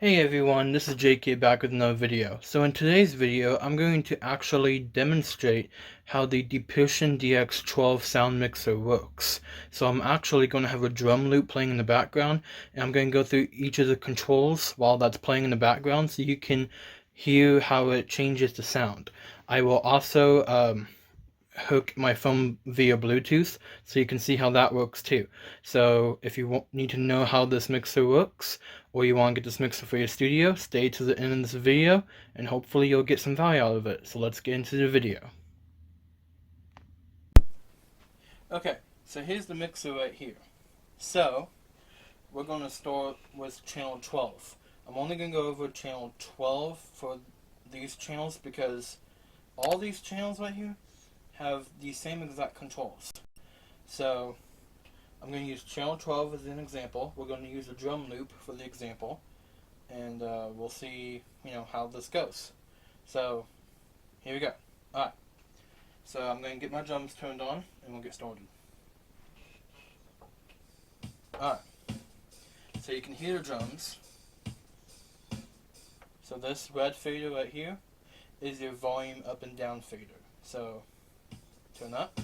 Hey everyone, this is JK back with another video. So in today's video, I'm going to actually demonstrate how the Depusheng DX12 sound mixer works. So I'm actually going to have a drum loop playing in the background, and I'm going to go through each of the controls while that's playing in the background so you can hear how it changes the sound. I will also hook my phone via Bluetooth so you can see how that works too. So if you need to know how this mixer works, or you want to get this mixer for your studio, stay to the end of this video and hopefully you'll get some value out of it. So let's get into the video. Okay, so here's the mixer right here. So we're going to start with channel 12. I'm only going to go over channel 12 for these channels because all these channels right here have the same exact controls. So I'm going to use channel 12 as an example. We're going to use a drum loop for the example, and we'll see, how this goes. So here we go. Alright, so I'm going to get my drums turned on and we'll get started. Alright, so you can hear the drums. So this red fader right here is your volume up and down fader. So turn up,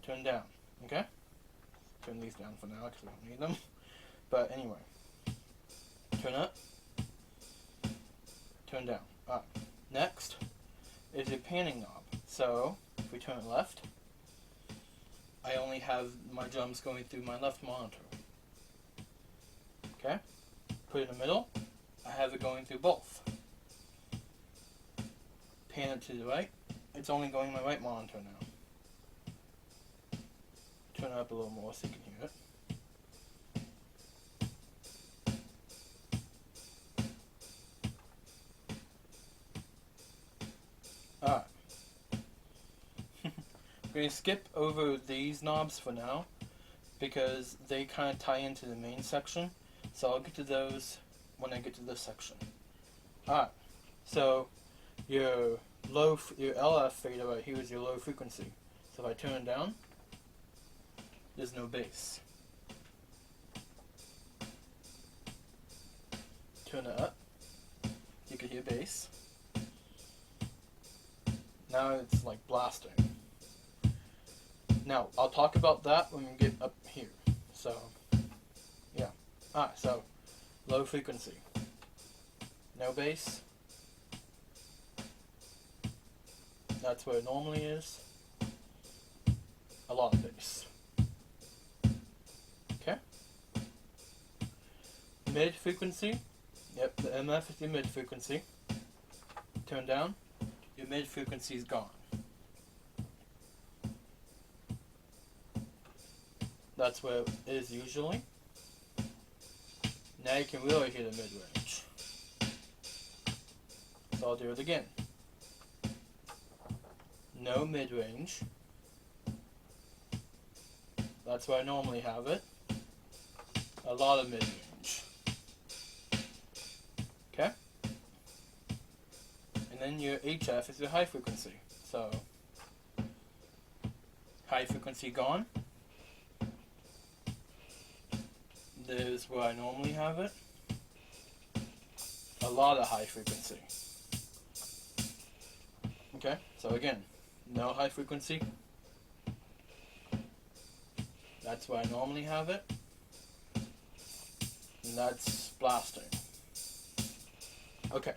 turn down, okay? Turn these down for now because we don't need them. But anyway, turn up, turn down. Alright, next is your panning knob. So if we turn it left, I only have my drums going through my left monitor. Okay? Put it in the middle, I have it going through both. Pan it to the right, it's only going my right monitor now. Turn it up a little more so you can hear it. Alright. I'm going to skip over these knobs for now because they kind of tie into the main section. So I'll get to those when I get to this section. Alright. So your LF fader right here is your low frequency. So if I turn it down, there's no bass. Turn it up, you can hear bass. Now it's like blasting. Now, I'll talk about that when we get up here. So, yeah. Alright, so, low frequency. No bass. That's where it normally is. A lot of bass. Okay? Mid frequency. Yep, the MF is your mid frequency. Turn down. Your mid frequency is gone. That's where it is usually. Now you can really hear the mid range. So I'll do it again. No mid range. That's where I normally have it. A lot of mid range. Okay? And then your HF is your high frequency. So, high frequency gone. There's where I normally have it. A lot of high frequency. Okay, so again, no high frequency. That's where I normally have it. And that's blasting. Okay.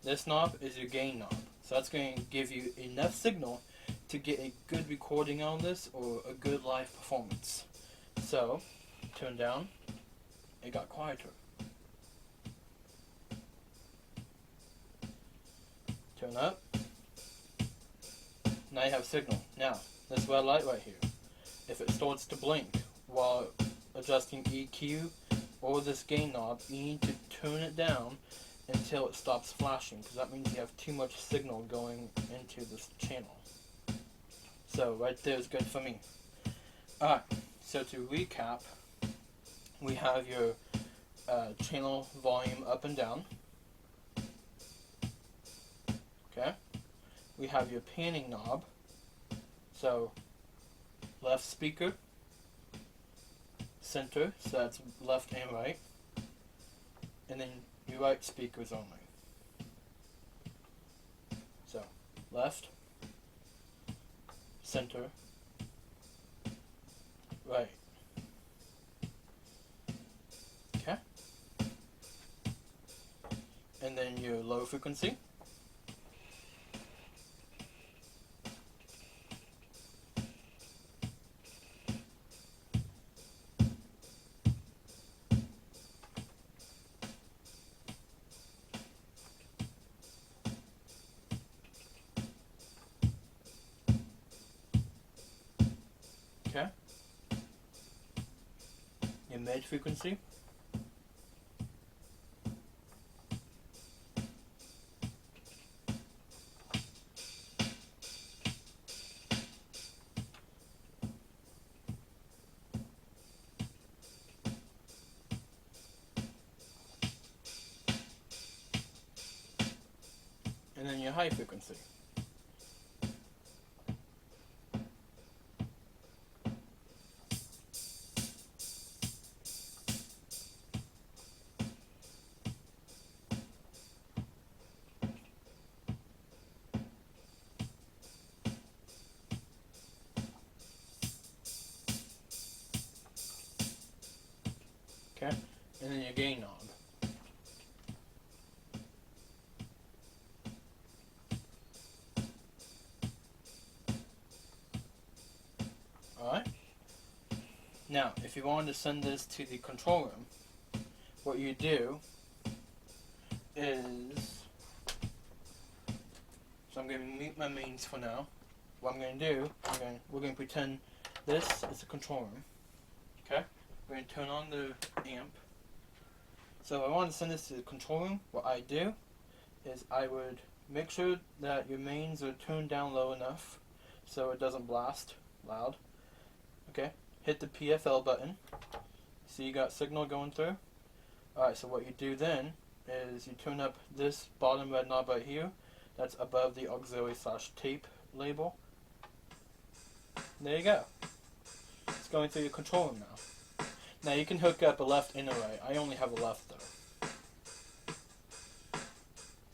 This knob is your gain knob. So that's going to give you enough signal to get a good recording on this or a good live performance. So, turn down, it got quieter. Turn up, now you have signal. Now, this red light right here, if it starts to blink while adjusting EQ or this gain knob, you need to turn it down until it stops flashing, because that means you have too much signal going into this channel. So right there is good for me. Alright, so to recap, we have your channel volume up and down. Okay, we have your panning knob. So left speaker, center, so that's left and right. and then you write speakers only. So, left, center, right. Okay? And then your low frequency. Okay? Your mid frequency. And then your high frequency. Okay? And then your gain knob. Alright? Now, if you wanted to send this to the control room, what you do is, so I'm going to mute my mains for now. What I'm going to do, we're going to pretend this is the control room. Okay? We're going to turn on the amp. So if I want to send this to the control room, what I do is I would make sure that your mains are turned down low enough so it doesn't blast loud. Okay? Hit the PFL button. So you got signal going through. Alright, so what you do then is you turn up this bottom red knob right here. That's above the auxiliary/tape label. There you go. It's going through your control room now. Now you can hook up a left and a right. I only have a left though.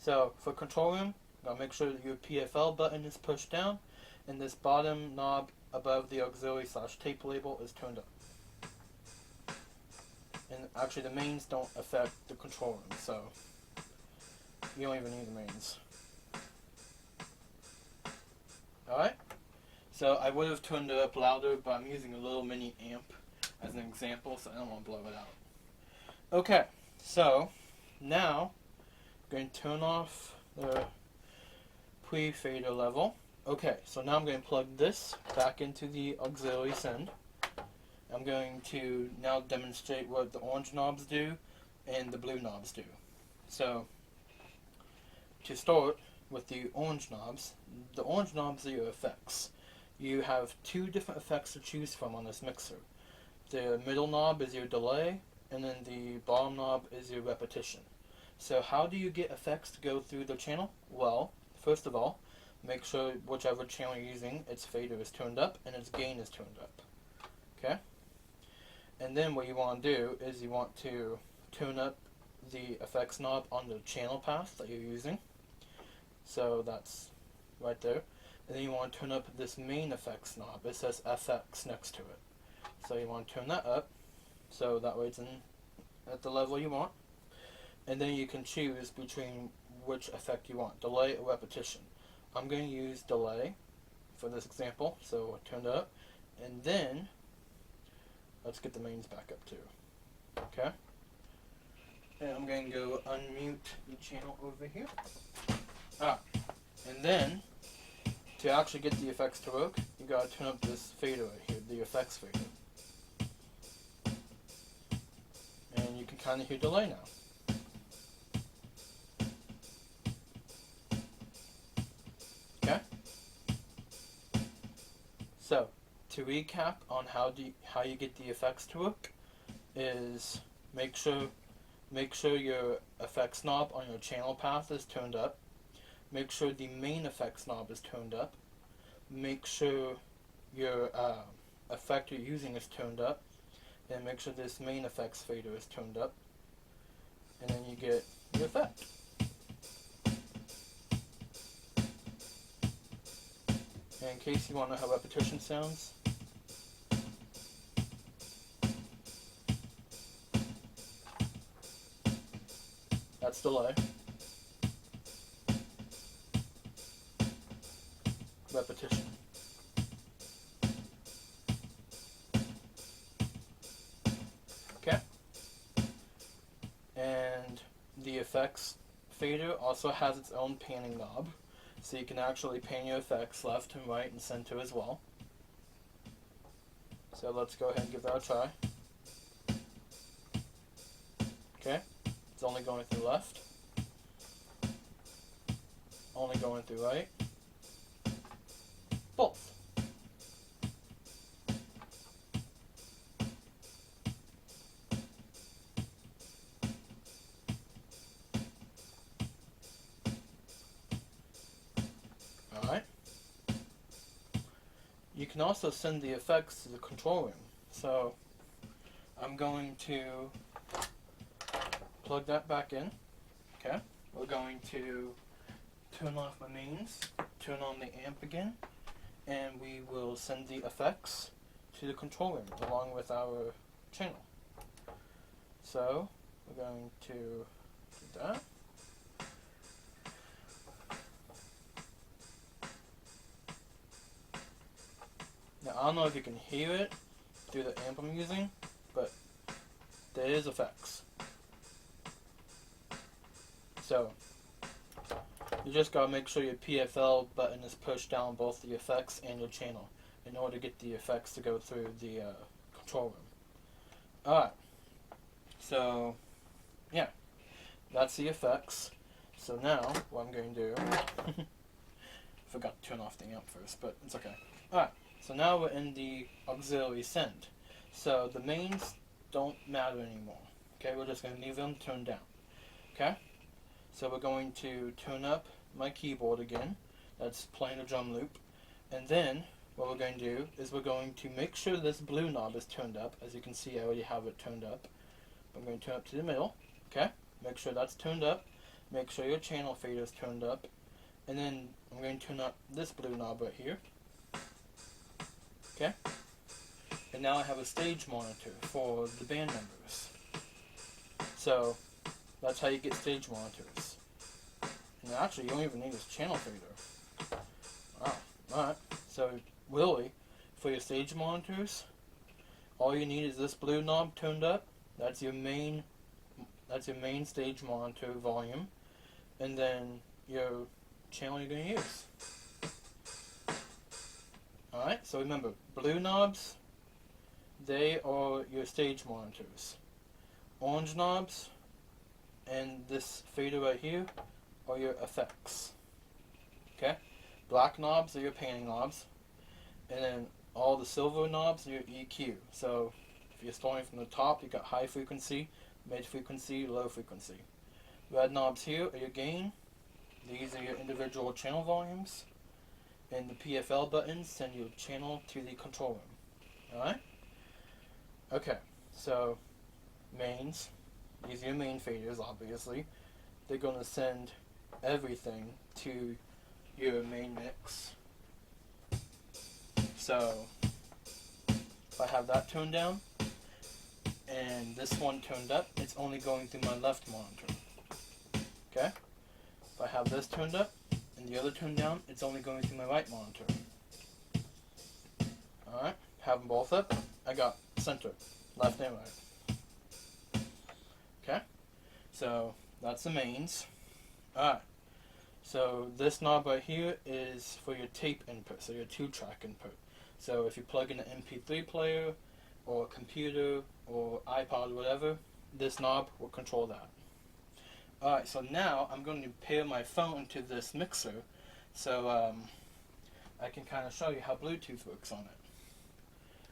So for control room, gotta make sure that your PFL button is pushed down and this bottom knob above the auxiliary/tape label is turned up. And actually the mains don't affect the control room, so you don't even need the mains. Alright? So I would have turned it up louder, but I'm using a little mini amp as an example, so I don't want to blow it out. Okay, so now I'm going to turn off the pre-fader level. Okay, so now I'm going to plug this back into the auxiliary send. I'm going to now demonstrate what the orange knobs do and the blue knobs do. So, to start with the orange knobs are your effects. You have two different effects to choose from on this mixer. The middle knob is your delay, and then the bottom knob is your repetition. So how do you get effects to go through the channel? Well, first of all, make sure whichever channel you're using, its fader is turned up and its gain is turned up. Okay? And then what you want to do is you want to tune up the effects knob on the channel path that you're using. So that's right there. And then you want to turn up this main effects knob. It says FX next to it. So you want to turn that up so that way it's in at the level you want. And then you can choose between which effect you want, delay or repetition. I'm going to use delay for this example, so I turned it up. And then let's get the mains back up too. Okay? And I'm going to go unmute the channel over here. And then, to actually get the effects to work, you gotta turn up this fader right here, the effects fader. And you can kind of hear delay now. Okay? So, to recap on how you get the effects to work is make sure your effects knob on your channel path is turned up. Make sure the main effects knob is turned up. Make sure your effect you're using is turned up. And make sure this main effects fader is turned up. and then you get the effect. And in case you want to know how repetition sounds, that's delay. Repetition. Okay? And the effects fader also has its own panning knob, so you can actually pan your effects left and right and center as well. So let's go ahead and give that a try. Okay? It's only going through left, only going through right, both. Alright. You can also send the effects to the control room. So I'm going to plug that back in. Okay. We're going to turn off my mains, turn on the amp again, and we will send the effects to the control room along with our channel. So we're going to do that. Now I don't know if you can hear it through the amp I'm using, but there is effects. So you just gotta make sure your PFL button is pushed down both the effects and your channel in order to get the effects to go through the control room. Alright, so yeah, that's the effects. So now what I'm going to do, forgot to turn off the amp first, but it's okay. Alright, so now we're in the auxiliary send. So the mains don't matter anymore. Okay, we're just going to leave them turned down. Okay? So we're going to turn up my keyboard again. That's playing a drum loop. And then what we're going to do is we're going to make sure this blue knob is turned up. As you can see, I already have it turned up. I'm going to turn up to the middle. Okay? Make sure that's turned up. Make sure your channel fader is turned up. And then I'm going to turn up this blue knob right here. Okay? And now I have a stage monitor for the band members. So that's how you get stage monitors. And actually, you don't even need this channel fader. Wow. Alright. So, really, for your stage monitors, all you need is this blue knob turned up. That's your main stage monitor volume. And then your channel you're going to use. Alright, so remember, blue knobs, they are your stage monitors. Orange knobs, and this fader right here are your effects. Okay? Black knobs are your panning knobs. And then all the silver knobs are your EQ. So if you're starting from the top, you got high frequency, mid frequency, low frequency. Red knobs here are your gain. These are your individual channel volumes. And the PFL buttons send your channel to the control room. Alright? Okay, so mains. These are your main faders, obviously. They're going to send everything to your main mix. So, if I have that turned down, and this one turned up, it's only going through my left monitor. Okay? If I have this turned up, and the other turned down, it's only going through my right monitor. Alright, have them both up. I got center, left and right. Okay? So, that's the mains. Alright, so this knob right here is for your tape input, so your 2-track input. So if you plug in an MP3 player, or a computer, or iPod, whatever, this knob will control that. Alright, so now I'm going to pair my phone to this mixer, so I can kind of show you how Bluetooth works on it.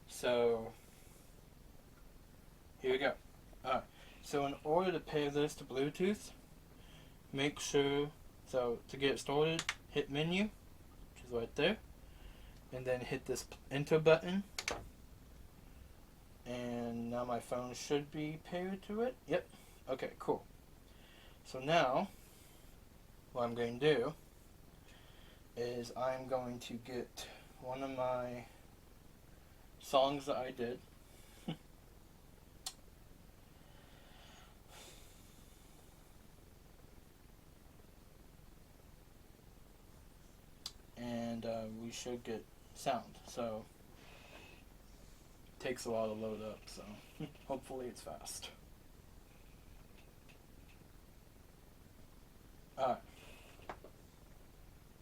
So, here we go. Alright, so in order to pair this to Bluetooth, make sure, so to get it started, hit menu, which is right there, and then hit this enter button, and now my phone should be paired to it. Yep. Okay, cool. So now, what I'm going to do is I'm going to get one of my songs that I did. And we should get sound. So it takes a while to load up, so hopefully it's fast. Alright.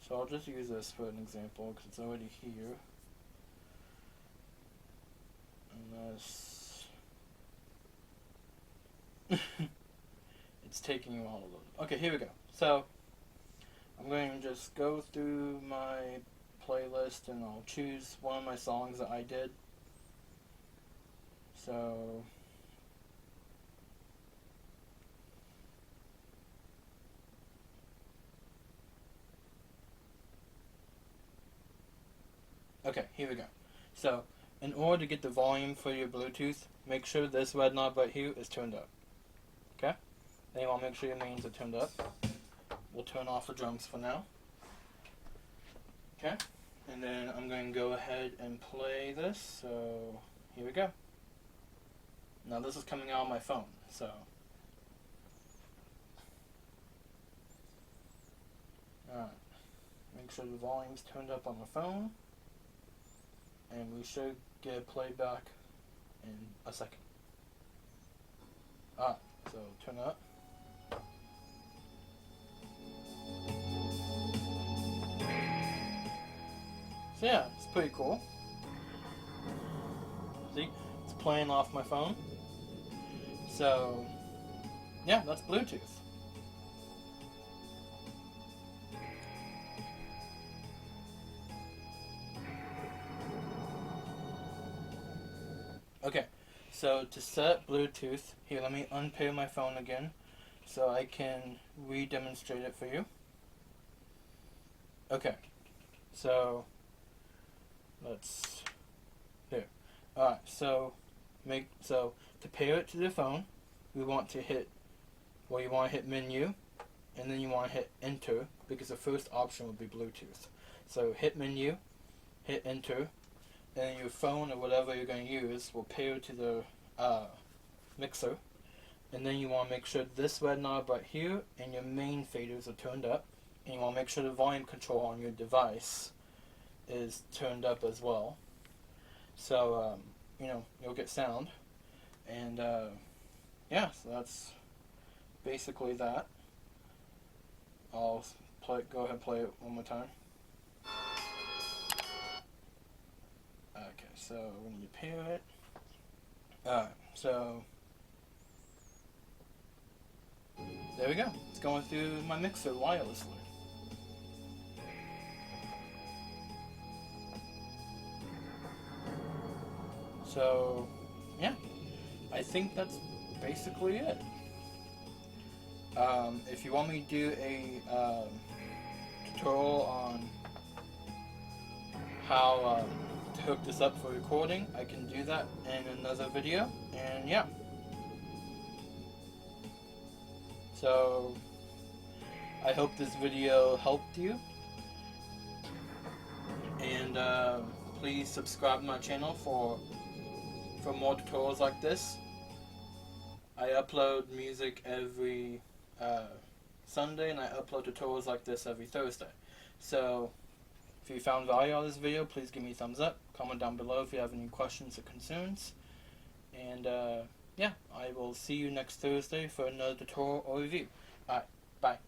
So I'll just use this for an example because it's already here. Unless it's taking a while to load. Okay, here we go. So I'm going to just go through my playlist and I'll choose one of my songs that I did. So okay, here we go. So in order to get the volume for your Bluetooth, make sure this red knob right here is turned up. Okay? Then you want to make sure your mains are turned up. We'll turn off the drums for now. Okay? And then I'm going to go ahead and play this. So here we go. Now this is coming out on my phone. So alright. Make sure the volume's turned up on the phone. And we should get playback in a second. Alright, so turn it up. So yeah, it's pretty cool. See, it's playing off my phone. So yeah, that's Bluetooth. Okay, so to set Bluetooth, here, let me unpair my phone again so I can re-demonstrate it for you. Okay, so let's, here. Alright, so to pair it to the phone, we want to hit, well, you want to hit menu, and then you want to hit enter, because the first option would be Bluetooth. So hit menu, hit enter, and your phone or whatever you're going to use will pair to the mixer. And then you want to make sure this red knob right here and your main faders are turned up. And you want to make sure the volume control on your device is turned up as well. So, you'll get sound. And, yeah, so that's basically that. I'll go ahead and play it one more time. Okay, so when you pair it, alright, so there we go. It's going through my mixer wirelessly. So yeah, I think that's basically it. If you want me to do a tutorial on how to hook this up for recording, I can do that in another video. And yeah, so I hope this video helped you, and please subscribe to my channel for more tutorials like this. I upload music every Sunday, and I upload tutorials like this every Thursday. So if you found value out of this video, please give me a thumbs up. Comment down below if you have any questions or concerns. And yeah, I will see you next Thursday for another tutorial or review. Alright, bye.